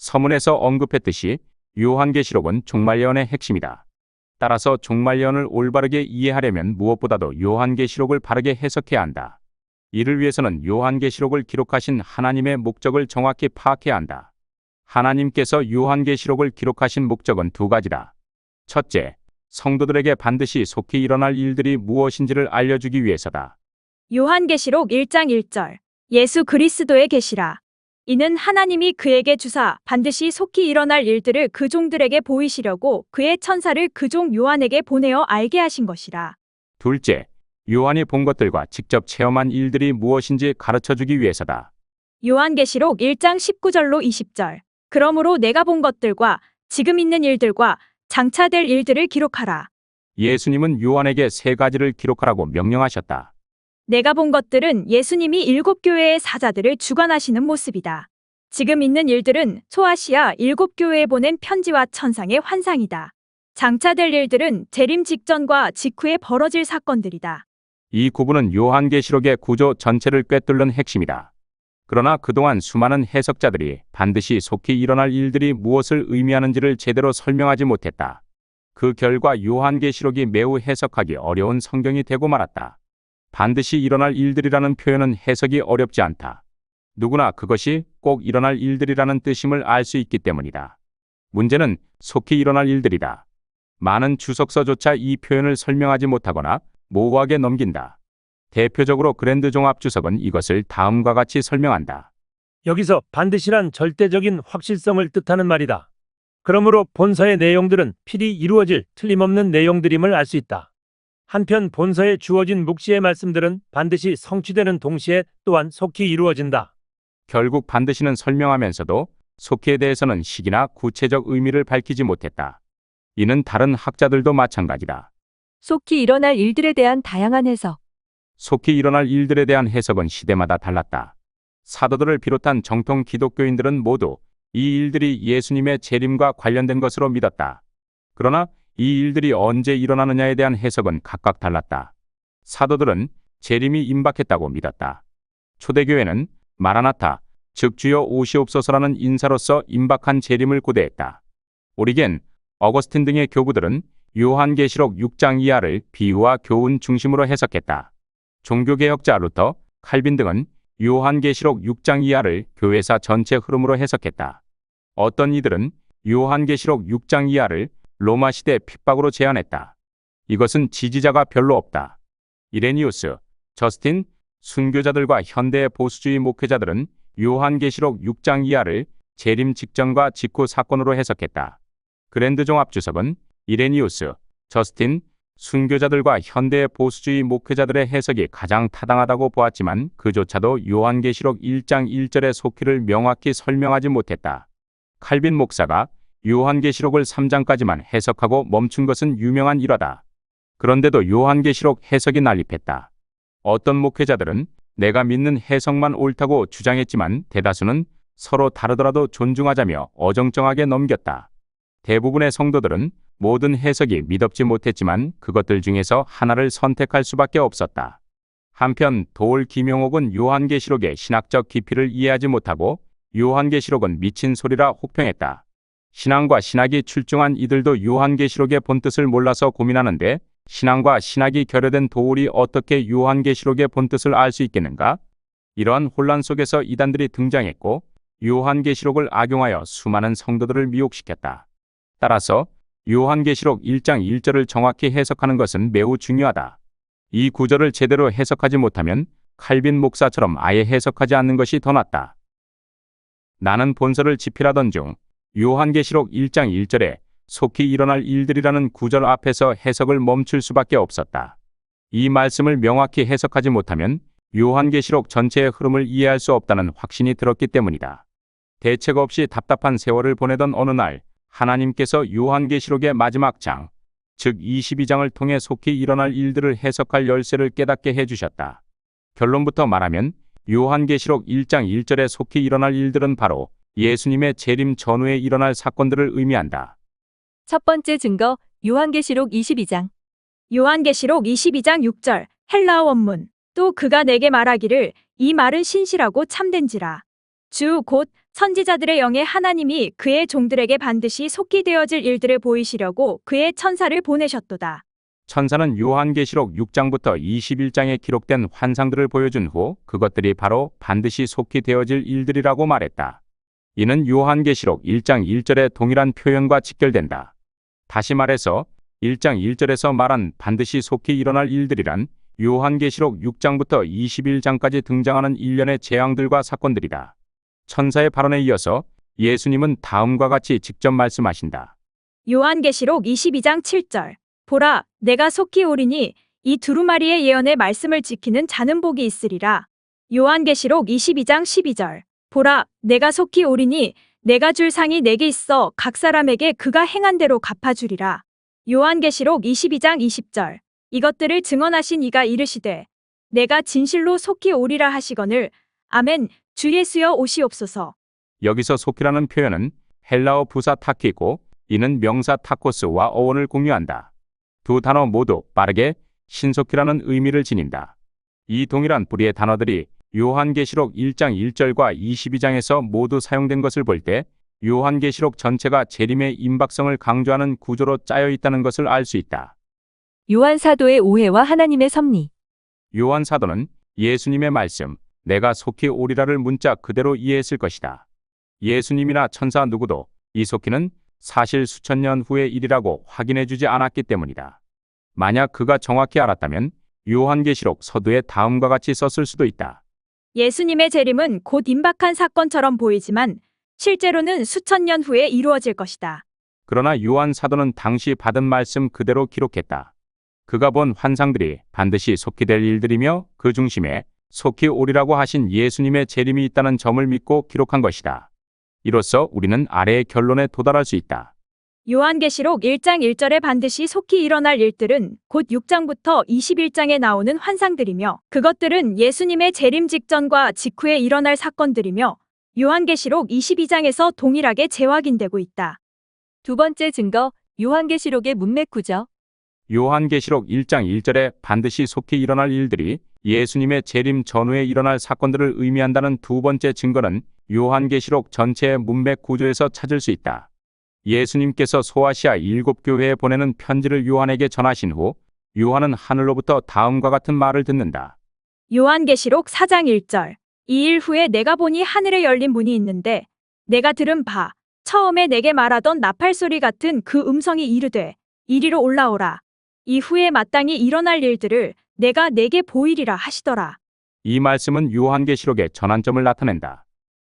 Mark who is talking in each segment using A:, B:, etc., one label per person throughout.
A: 서문에서 언급했듯이 요한계시록은 종말예언의 핵심이다. 따라서 종말예언을 올바르게 이해하려면 무엇보다도 요한계시록을 바르게 해석해야 한다. 이를 위해서는 요한계시록을 기록하신 하나님의 목적을 정확히 파악해야 한다. 하나님께서 요한계시록을 기록하신 목적은 두 가지다. 첫째, 성도들에게 반드시 속히 일어날 일들이 무엇인지를 알려주기 위해서다.
B: 요한계시록 1장 1절. 예수 그리스도의 계시라. 이는 하나님이 그에게 주사 반드시 속히 일어날 일들을 그 종들에게 보이시려고 그의 천사를 그 종 요한에게 보내어 알게 하신 것이라.
A: 둘째, 요한이 본 것들과 직접 체험한 일들이 무엇인지 가르쳐주기 위해서다.
B: 요한계시록 1장 19절로 20절. 그러므로 내가 본 것들과 지금 있는 일들과 장차 될 일들을 기록하라.
A: 예수님은 요한에게 세 가지를 기록하라고 명령하셨다.
B: 내가 본 것들은 예수님이 7교회의 사자들을 주관하시는 모습이다. 지금 있는 일들은 소아시아 7교회에 보낸 편지와 천상의 환상이다. 장차 될 일들은 재림 직전과 직후에 벌어질 사건들이다.
A: 이 구분은 요한계시록의 구조 전체를 꿰뚫는 핵심이다. 그러나 그동안 수많은 해석자들이 반드시 속히 일어날 일들이 무엇을 의미하는지를 제대로 설명하지 못했다. 그 결과 요한계시록이 매우 해석하기 어려운 성경이 되고 말았다. 반드시 일어날 일들이라는 표현은 해석이 어렵지 않다. 누구나 그것이 꼭 일어날 일들이라는 뜻임을 알 수 있기 때문이다. 문제는 속히 일어날 일들이다. 많은 주석서조차 이 표현을 설명하지 못하거나 모호하게 넘긴다. 대표적으로 그랜드 종합 주석은 이것을 다음과 같이 설명한다.
C: 여기서 반드시란 절대적인 확실성을 뜻하는 말이다. 그러므로 본서의 내용들은 필히 이루어질 틀림없는 내용들임을 알 수 있다. 한편 본서에 주어진 묵시의 말씀들은 반드시 성취되는 동시에 또한 속히 이루어진다.
A: 결국 반드시는 설명하면서도 속히에 대해서는 시기나 구체적 의미를 밝히지 못했다. 이는 다른 학자들도 마찬가지다.
D: 속히 일어날 일들에 대한 다양한 해석.
A: 속히 일어날 일들에 대한 해석은 시대마다 달랐다. 사도들을 비롯한 정통 기독교인들은 모두 이 일들이 예수님의 재림과 관련된 것으로 믿었다. 그러나 이 일들이 언제 일어나느냐에 대한 해석은 각각 달랐다. 사도들은 재림이 임박했다고 믿었다. 초대교회는 마라나타, 즉 주여 오시옵소서라는 인사로서 임박한 재림을 고대했다. 오리겐, 어거스틴 등의 교부들은 요한계시록 6장 이하를 비유와 교훈 중심으로 해석했다. 종교개혁자 루터, 칼빈 등은 요한계시록 6장 이하를 교회사 전체 흐름으로 해석했다. 어떤 이들은 요한계시록 6장 이하를 로마 시대 핍박으로 제안했다. 이것은 지지자가 별로 없다. 이레니우스, 저스틴, 순교자들과 현대의 보수주의 목회자들은 요한계시록 6장 이하를 재림 직전과 직후 사건으로 해석했다. 그랜드 종합 주석은 이레니우스, 저스틴, 순교자들과 현대의 보수주의 목회자들의 해석이 가장 타당하다고 보았지만 그조차도 요한계시록 1장 1절의 속히를 명확히 설명하지 못했다. 칼빈 목사가 요한계시록을 3장까지만 해석하고 멈춘 것은 유명한 일화다. 그런데도 요한계시록 해석이 난립했다. 어떤 목회자들은 내가 믿는 해석만 옳다고 주장했지만 대다수는 서로 다르더라도 존중하자며 어정쩡하게 넘겼다. 대부분의 성도들은 모든 해석이 미덥지 못했지만 그것들 중에서 하나를 선택할 수밖에 없었다. 한편 도올 김용옥은 요한계시록의 신학적 깊이를 이해하지 못하고 요한계시록은 미친 소리라 혹평했다. 신앙과 신학이 출중한 이들도 요한계시록의 본뜻을 몰라서 고민하는데 신앙과 신학이 결여된 도올이 어떻게 요한계시록의 본뜻을 알 수 있겠는가? 이러한 혼란 속에서 이단들이 등장했고 요한계시록을 악용하여 수많은 성도들을 미혹시켰다. 따라서 요한계시록 1장 1절을 정확히 해석하는 것은 매우 중요하다. 이 구절을 제대로 해석하지 못하면 칼빈 목사처럼 아예 해석하지 않는 것이 더 낫다. 나는 본서를 집필하던 중 요한계시록 1장 1절에 속히 일어날 일들이라는 구절 앞에서 해석을 멈출 수밖에 없었다. 이 말씀을 명확히 해석하지 못하면 요한계시록 전체의 흐름을 이해할 수 없다는 확신이 들었기 때문이다. 대책 없이 답답한 세월을 보내던 어느 날 하나님께서 요한계시록의 마지막 장, 즉 22장을 통해 속히 일어날 일들을 해석할 열쇠를 깨닫게 해주셨다. 결론부터 말하면 요한계시록 1장 1절에 속히 일어날 일들은 바로 예수님의 재림 전후에 일어날 사건들을 의미한다.
D: 첫 번째 증거, 요한계시록 22장.
B: 요한계시록 22장 6절 헬라어 원문. 또 그가 내게 말하기를 이 말은 신실하고 참된지라. 주 곧 선지자들의 영에 하나님이 그의 종들에게 반드시 속히 되어질 일들을 보이시려고 그의 천사를 보내셨도다.
A: 천사는 요한계시록 6장부터 21장에 기록된 환상들을 보여준 후 그것들이 바로 반드시 속히 되어질 일들이라고 말했다. 이는 요한계시록 1장 1절의 동일한 표현과 직결된다. 다시 말해서 1장 1절에서 말한 반드시 속히 일어날 일들이란 요한계시록 6장부터 21장까지 등장하는 일련의 재앙들과 사건들이다. 천사의 발언에 이어서 예수님은 다음과 같이 직접 말씀하신다.
B: 요한계시록 22장 7절. 보라, 내가 속히 오리니 이 두루마리의 예언의 말씀을 지키는 자는 복이 있으리라. 요한계시록 22장 12절. 보라, 내가 속히 오리니 내가 줄 상이 내게 있어 각 사람에게 그가 행한 대로 갚아주리라. 요한계시록 22장 20절. 이것들을 증언하신 이가 이르시되 내가 진실로 속히 오리라 하시거늘 아멘. 주 예수여 오시옵소서.
A: 여기서 속히라는 표현은 헬라어 부사 타키고 이는 명사 타코스와 어원을 공유한다. 두 단어 모두 빠르게 신속히라는 의미를 지닌다. 이 동일한 뿌리의 단어들이 요한계시록 1장 1절과 22장에서 모두 사용된 것을 볼 때 요한계시록 전체가 재림의 임박성을 강조하는 구조로 짜여 있다는 것을 알 수 있다.
D: 요한 사도의 오해와 하나님의 섭리.
A: 요한 사도는 예수님의 말씀, 내가 속히 오리라를 문자 그대로 이해했을 것이다. 예수님이나 천사 누구도 이 속히는 사실 수천 년 후의 일이라고 확인해주지 않았기 때문이다. 만약 그가 정확히 알았다면 요한계시록 서두에 다음과 같이 썼을 수도 있다.
B: 예수님의 재림은 곧 임박한 사건처럼 보이지만 실제로는 수천 년 후에 이루어질 것이다.
A: 그러나 요한 사도는 당시 받은 말씀 그대로 기록했다. 그가 본 환상들이 반드시 속히 될 일들이며 그 중심에 속히 오리라고 하신 예수님의 재림이 있다는 점을 믿고 기록한 것이다. 이로써 우리는 아래의 결론에 도달할 수 있다.
B: 요한계시록 1장 1절에 반드시 속히 일어날 일들은 곧 6장부터 21장에 나오는 환상들이며 그것들은 예수님의 재림 직전과 직후에 일어날 사건들이며 요한계시록 22장에서 동일하게 재확인되고 있다.
D: 두 번째 증거, 요한계시록의 문맥 구조.
A: 요한계시록 1장 1절에 반드시 속히 일어날 일들이 예수님의 재림 전후에 일어날 사건들을 의미한다는 두 번째 증거는 요한계시록 전체의 문맥 구조에서 찾을 수 있다. 예수님께서 소아시아 7교회에 보내는 편지를 요한에게 전하신 후 요한은 하늘로부터 다음과 같은 말을 듣는다.
B: 요한계시록 4장 1절. 이 일 후에 내가 보니 하늘에 열린 문이 있는데 내가 들은 바 처음에 내게 말하던 나팔 소리 같은 그 음성이 이르되 이리로 올라오라. 이후에 마땅히 일어날 일들을 내가 내게 보이리라 하시더라.
A: 이 말씀은 요한계시록의 전환점을 나타낸다.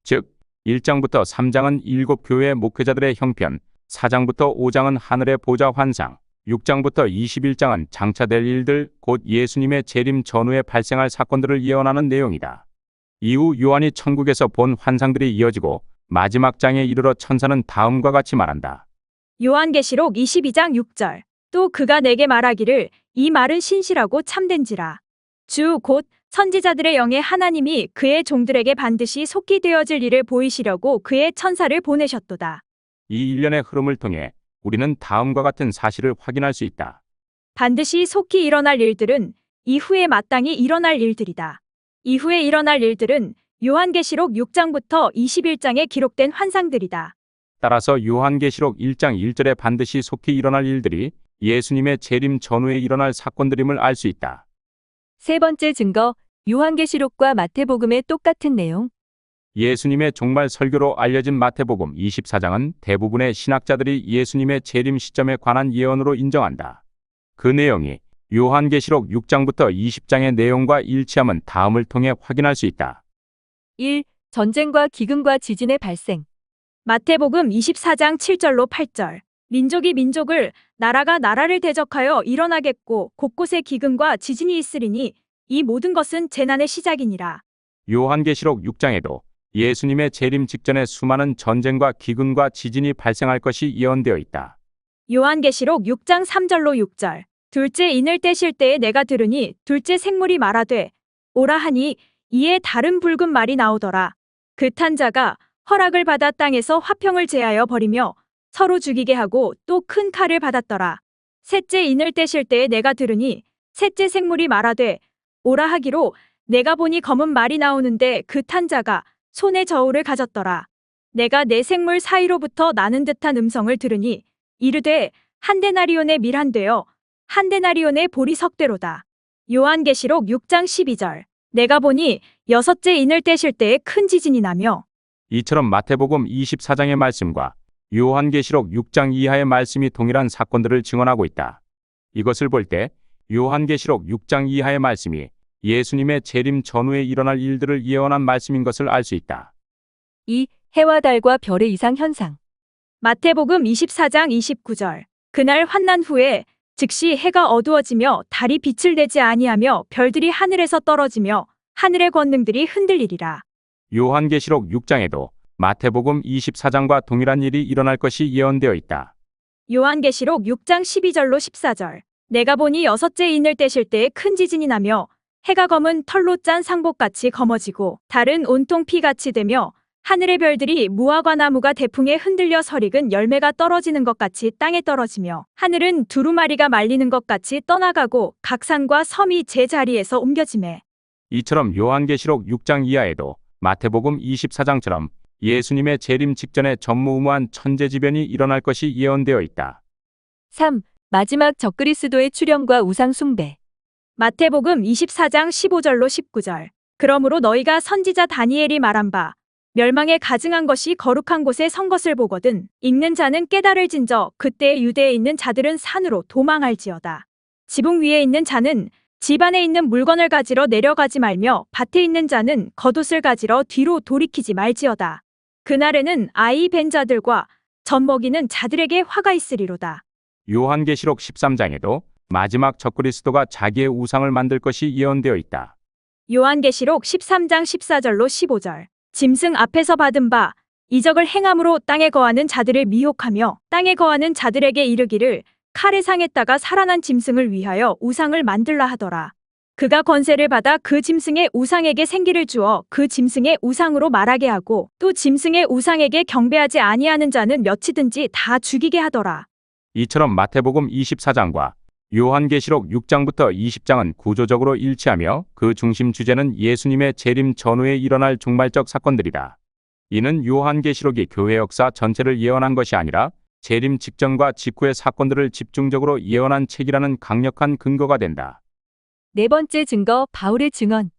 A: 즉 1장부터 3장은 7교회의 목회자들의 형편, 4장부터 5장은 하늘의 보좌 환상, 6장부터 21장은 장차될 일들, 곧 예수님의 재림 전후에 발생할 사건들을 예언하는 내용이다. 이후 요한이 천국에서 본 환상들이 이어지고 마지막 장에 이르러 천사는 다음과 같이 말한다.
B: 요한계시록 22장 6절. 또 그가 내게 말하기를 이 말은 신실하고 참된지라. 주 곧 선지자들의 영에 하나님이 그의 종들에게 반드시 속히 되어질 일을 보이시려고 그의 천사를 보내셨도다.
A: 이 일련의 흐름을 통해 우리는 다음과 같은 사실을 확인할 수 있다.
B: 반드시 속히 일어날 일들은 이후에 마땅히 일어날 일들이다. 이후에 일어날 일들은 요한계시록 6장부터 21장에 기록된 환상들이다.
A: 따라서 요한계시록 1장 1절에 반드시 속히 일어날 일들이 예수님의 재림 전후에 일어날 사건들임을 알 수 있다.
D: 세 번째 증거, 요한계시록과 마태복음의 똑같은 내용.
A: 예수님의 종말 설교로 알려진 마태복음 24장은 대부분의 신학자들이 예수님의 재림 시점에 관한 예언으로 인정한다. 그 내용이 요한계시록 6장부터 20장의 내용과 일치함은 다음을 통해 확인할 수 있다.
D: 1. 전쟁과 기근과 지진의 발생.
B: 마태복음 24장 7절로 8절. 민족이 민족을, 나라가 나라를 대적하여 일어나겠고 곳곳에 기근과 지진이 있으리니 이 모든 것은 재난의 시작이니라.
A: 요한계시록 6장에도 예수님의 재림 직전에 수많은 전쟁과 기근과 지진이 발생할 것이 예언되어 있다.
B: 요한계시록 6장 3절로 6절. 둘째 인을 떼실 때에 내가 들으니 둘째 생물이 말하되 오라 하니 이에 다른 붉은 말이 나오더라. 그 탄 자가 허락을 받아 땅에서 화평을 제하여 버리며 서로 죽이게 하고 또 큰 칼을 받았더라. 셋째 인을 떼실 때에 내가 들으니 셋째 생물이 말하되 오라 하기로 내가 보니 검은 말이 나오는데 그 탄 자가 손에 저울을 가졌더라. 내가 내 생물 사이로부터 나는 듯한 음성을 들으니 이르되 한 데나리온의 밀한되어 한 데나리온의 보리 석대로다. 요한계시록 6장 12절. 내가 보니 여섯째 인을 떼실 때에 큰 지진이 나며
A: 이처럼 마태복음 24장의 말씀과 요한계시록 6장 이하의 말씀이 동일한 사건들을 증언하고 있다. 이것을 볼 때 요한계시록 6장 이하의 말씀이 예수님의 재림 전후에 일어날 일들을 예언한 말씀인 것을 알 수 있다.
D: 2. 해와 달과 별의 이상 현상.
B: 마태복음 24장 29절. 그날 환난 후에 즉시 해가 어두워지며 달이 빛을 내지 아니하며 별들이 하늘에서 떨어지며 하늘의 권능들이 흔들리리라.
A: 요한계시록 6장에도 마태복음 24장과 동일한 일이 일어날 것이 예언되어 있다.
B: 요한계시록 6장 12절로 14절. 내가 보니 여섯째 인을 떼실 때에 큰 지진이 나며 해가 검은 털로 짠 상복같이 검어지고 달은 온통 피같이 되며 하늘의 별들이 무화과 나무가 대풍에 흔들려 설익은 열매가 떨어지는 것 같이 땅에 떨어지며 하늘은 두루마리가 말리는 것 같이 떠나가고 각 산과 섬이 제자리에서 옮겨지매.
A: 이처럼 요한계시록 6장 이하에도 마태복음 24장처럼 예수님의 재림 직전에 전무후무한 천재지변이 일어날 것이 예언되어 있다.
D: 3. 마지막 적그리스도의 출현과 우상 숭배.
B: 마태복음 24장 15절로 19절. 그러므로 너희가 선지자 다니엘이 말한 바 멸망에 가증한 것이 거룩한 곳에 선 것을 보거든 읽는 자는 깨달을진저 그때 유대에 있는 자들은 산으로 도망할지어다. 지붕 위에 있는 자는 집 안에 있는 물건을 가지러 내려가지 말며 밭에 있는 자는 겉옷을 가지러 뒤로 돌이키지 말지어다. 그날에는 아이 벤 자들과 젖 먹이는 자들에게 화가 있으리로다.
A: 요한계시록 13장에도 마지막 적그리스도가 자기의 우상을 만들 것이 예언되어 있다.
B: 요한계시록 13장 14절로 15절. 짐승 앞에서 받은 바 이적을 행함으로 땅에 거하는 자들을 미혹하며 땅에 거하는 자들에게 이르기를 칼에 상했다가 살아난 짐승을 위하여 우상을 만들라 하더라. 그가 권세를 받아 그 짐승의 우상에게 생기를 주어 그 짐승의 우상으로 말하게 하고 또 짐승의 우상에게 경배하지 아니하는 자는 몇이든지 다 죽이게 하더라.
A: 이처럼 마태복음 24장과 요한계시록 6장부터 20장은 구조적으로 일치하며 그 중심 주제는 예수님의 재림 전후에 일어날 종말적 사건들이다. 이는 요한계시록이 교회 역사 전체를 예언한 것이 아니라 재림 직전과 직후의 사건들을 집중적으로 예언한 책이라는 강력한 근거가 된다.
D: 네 번째 증거, 바울의 증언.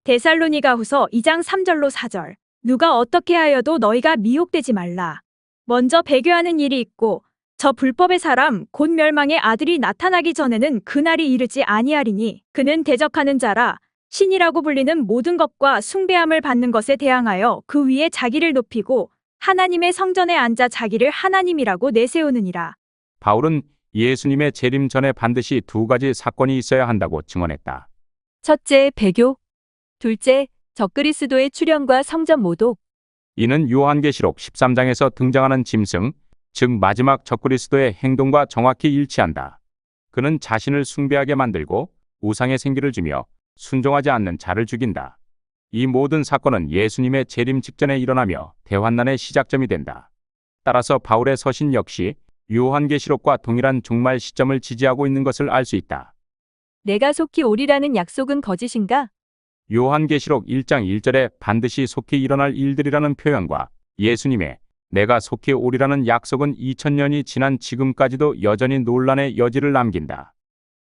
B: 데살로니가후서 2장 3절로 4절. 누가 어떻게 하여도 너희가 미혹되지 말라. 먼저 배교하는 일이 있고 저 불법의 사람 곧 멸망의 아들이 나타나기 전에는 그날이 이르지 아니하리니 그는 대적하는 자라 신이라고 불리는 모든 것과 숭배함을 받는 것에 대항하여 그 위에 자기를 높이고 하나님의 성전에 앉아 자기를 하나님이라고 내세우느니라.
A: 바울은 예수님의 재림 전에 반드시 두 가지 사건이 있어야 한다고 증언했다.
D: 첫째, 배교. 둘째, 적그리스도의 출현과 성전 모독.
A: 이는 요한계시록 13장에서 등장하는 짐승, 즉 마지막 적그리스도의 행동과 정확히 일치한다. 그는 자신을 숭배하게 만들고 우상의 생기를 주며 순종하지 않는 자를 죽인다. 이 모든 사건은 예수님의 재림 직전에 일어나며 대환난의 시작점이 된다. 따라서 바울의 서신 역시 요한계시록과 동일한 종말 시점을 지지하고 있는 것을 알 수 있다.
D: 내가 속히 오리라는 약속은 거짓인가?
A: 요한계시록 1장 1절에 반드시 속히 일어날 일들이라는 표현과 예수님의 내가 속히 오리라는 약속은 2000년이 지난 지금까지도 여전히 논란의 여지를 남긴다.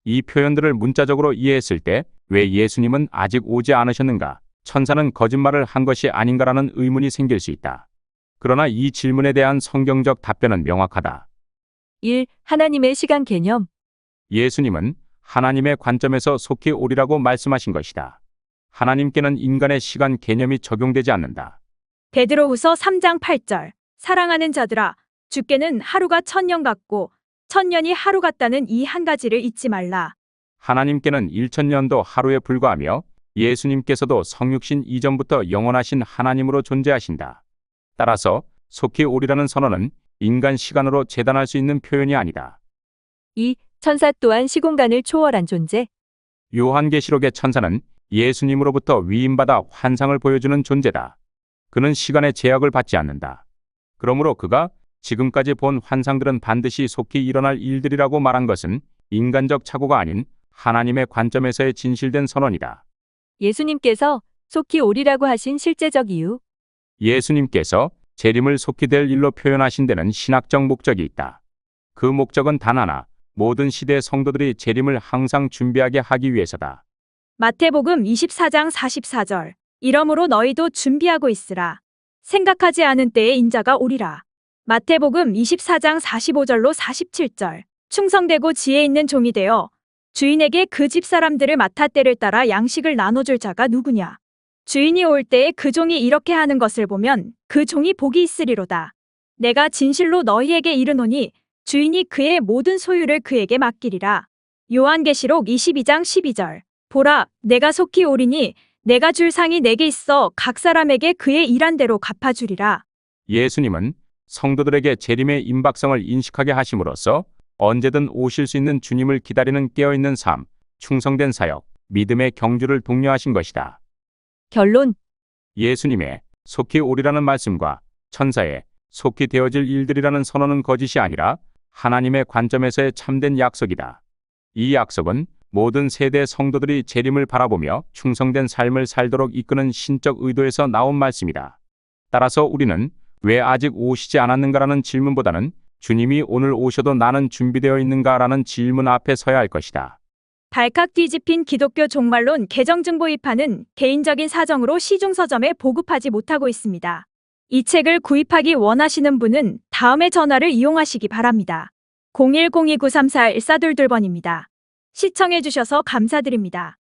A: 이 표현들을 문자적으로 이해했을 때 왜 예수님은 아직 오지 않으셨는가? 천사는 거짓말을 한 것이 아닌가라는 의문이 생길 수 있다. 그러나 이 질문에 대한 성경적 답변은 명확하다.
D: 1. 하나님의 시간 개념.
A: 예수님은 하나님의 관점에서 속히 오리라고 말씀하신 것이다. 하나님께는 인간의 시간 개념이 적용되지 않는다.
B: 베드로후서 3장 8절. 사랑하는 자들아, 주께는 하루가 1000년 같고 1000년이 하루 같다는 이 한 가지를 잊지 말라.
A: 하나님께는 1000년도 하루에 불과하며 예수님께서도 성육신 이전부터 영원하신 하나님으로 존재하신다. 따라서 속히 오리라는 선언은 인간 시간으로 재단할 수 있는 표현이 아니다.
D: 2. 천사 또한 시공간을 초월한 존재.
A: 요한계시록의 천사는 예수님으로부터 위임받아 환상을 보여주는 존재다. 그는 시간의 제약을 받지 않는다. 그러므로 그가 지금까지 본 환상들은 반드시 속히 일어날 일들이라고 말한 것은 인간적 착오가 아닌 하나님의 관점에서의 진실된 선언이다.
D: 예수님께서 속히 오리라고 하신 실제적 이유.
A: 예수님께서 재림을 속히 될 일로 표현하신 데는 신학적 목적이 있다. 그 목적은 단 하나, 모든 시대 성도들이 재림을 항상 준비하게 하기 위해서다.
B: 마태복음 24장 44절. 이러므로 너희도 준비하고 있으라. 생각하지 않은 때에 인자가 오리라. 마태복음 24장 45절로 47절. 충성되고 지혜 있는 종이 되어 주인에게 그 집 사람들을 맡아 때를 따라 양식을 나눠줄 자가 누구냐. 주인이 올 때에 그 종이 이렇게 하는 것을 보면 그 종이 복이 있으리로다. 내가 진실로 너희에게 이르노니 주인이 그의 모든 소유를 그에게 맡기리라. 요한계시록 22장 12절. 보라, 내가 속히 오리니 내가 줄 상이 내게 있어 각 사람에게 그의 일한 대로 갚아주리라.
A: 예수님은 성도들에게 재림의 임박성을 인식하게 하심으로써 언제든 오실 수 있는 주님을 기다리는 깨어있는 삶, 충성된 사역, 믿음의 경주를 독려하신 것이다.
D: 결론.
A: 예수님의 속히 오리라는 말씀과 천사의 속히 되어질 일들이라는 선언은 거짓이 아니라 하나님의 관점에서의 참된 약속이다. 이 약속은 모든 세대 성도들이 재림을 바라보며 충성된 삶을 살도록 이끄는 신적 의도에서 나온 말씀이다. 따라서 우리는 왜 아직 오시지 않았는가라는 질문보다는 주님이 오늘 오셔도 나는 준비되어 있는가라는 질문 앞에 서야 할 것이다.
B: 발칵 뒤집힌 기독교 종말론 개정증보입하는 개인적인 사정으로 시중 서점에 보급하지 못하고 있습니다. 이 책을 구입하기 원하시는 분은 다음의 전화를 이용하시기 바랍니다. 0102-934-1422번입니다. 시청해주셔서 감사드립니다.